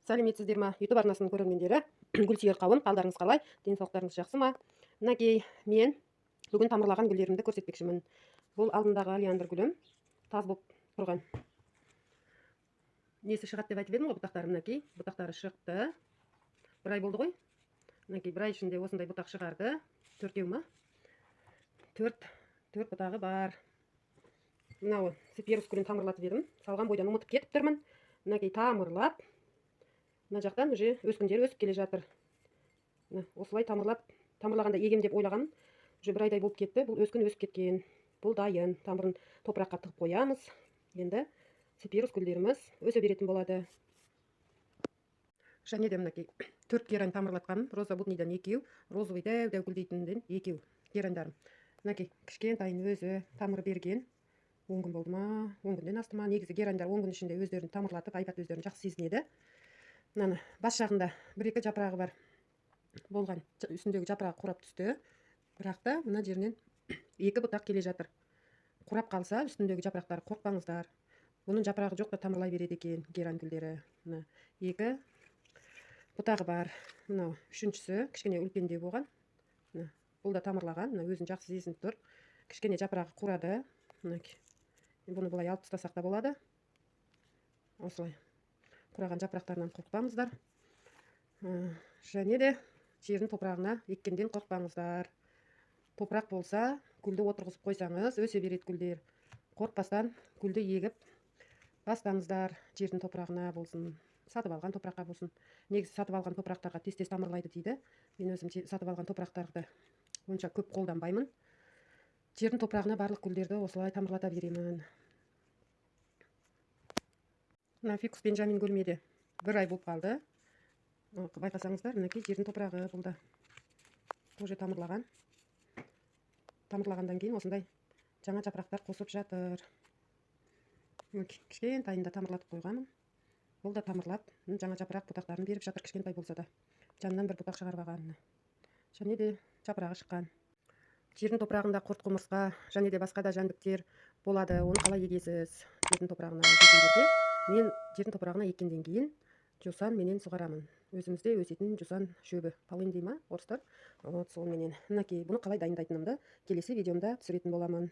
Сәлеметсіздер ма? YouTube арнасының көрермендері. Гүлсүйер қауым, қалдарыңыз қалай? Денсаулықтарыңыз жақсы ма? Мінекей, мен бүгін тамырлаған гүлдерімді көрсетпекшімін. Бұл алдымдағы олеандр гүлім, таз болып тұрған. Несі шығады деп айтып едім ғой, бұтақтары мінекей. Бұтақтары шықты. Бір ай болды ғой. Мінекей, бір ай ішінде осындай бұтақ шығарды. Төртеу ма? Төрт бұтағы бар. Мынау сеперус гүлін тамырлатып едім. Салған бойдан ұмытып кетіп тұрмын. Мінекей, тамырлап. Мына жақтан уже өскіндері өсіп келе жатыр. Осылай тамырлағанда егем деп ойлағам. Уже бір айдай болып кетті. Бұл өскін өсіп кеткен. Бұл дайын. Тамырын топыраққа тығып қоямыз. Енді сеперус гүлдеріміз өсе беретін болады. Және де мінекей 4 герань тамырлатқаным. Роза буднидан 2, розовый дәу гүлдейтінден 2 гераньдарым. Мінекей кішкентайын өзі тамыр берген. 10 күн болды ма? 10 күннен асты ма? Негізі гераньдар 10 күн ішінде өздерін тамырлатып, айбат өздерін жақсы сезінеді. Мынаны бас жағында 1-2 жапырағы бар болған. Үстіндегі жапырағы қурап түсті. Бірақ та мына жерінен 2 бұтақ келе жатыр. Қурап қалса, үстіндегі жапырақтары қорқпаңыздар. Бұның жапырағы жоқ та тамырлай береді екен герань гүлдері. Мына 2 бұтағы бар. Мынау үшіншісі кішкене үлкендеу болған. Бұл да тамырлаған. Мына өзін жақсы сезініп тұр. Кішкене жапырағы қурады. Бұны бұлай алып тастасақ та болады. Осылай. Құраған жапырақтарынан қорқпаңыздар. Және де жерін топырағына еккенден қорқпаңыздар. Топырақ болса, гүлді отырғызып қойсаңыз, өсе береді гүлдер. Қорқпастан гүлді егіп бастаңыздар. Жердің топырағына болсын, сатып алған топыраққа болсын. Негізі сатып алған топырақтарға тез-тез тамырлайды дейді. Мен өзім сатып алған топырақтарды онша көп қолданбаймын. Жердің топырағына барлық гүлдерді осылай тамырлата беремін. Фикус Бенджамин гүлмеде 1 ай болып қалды. Байқасаңыздар, мінекей жердің топырағы болды. Тоже тамырлаған. Тамырлағандан кейін осындай жаңа жапырақтар қосып жатыр. Кішкентайында тамырлатып қойғанмын. Бұл да тамырлап, жаңа жапырақ бұтақтарын беріп жатыр, кішкентай болса да. Жанынан бір бұтақ шығарып алған. Және де жапырағы шыққан. Жердің топырағында құрт құмырсқа, және де басқа да жәндіктер болады. Оны қалай егесіз? Жердің топырағына еккендерге. Мен жердің топырағына еккенден кейін жусан менен суғарамын. Өзімізде өсетін жусан шөбі. Полынь дей ма, орыстар? Сол менен. Мінекей, бұны қалай дайындайтынымды келесі видеомда түсіретін боламын.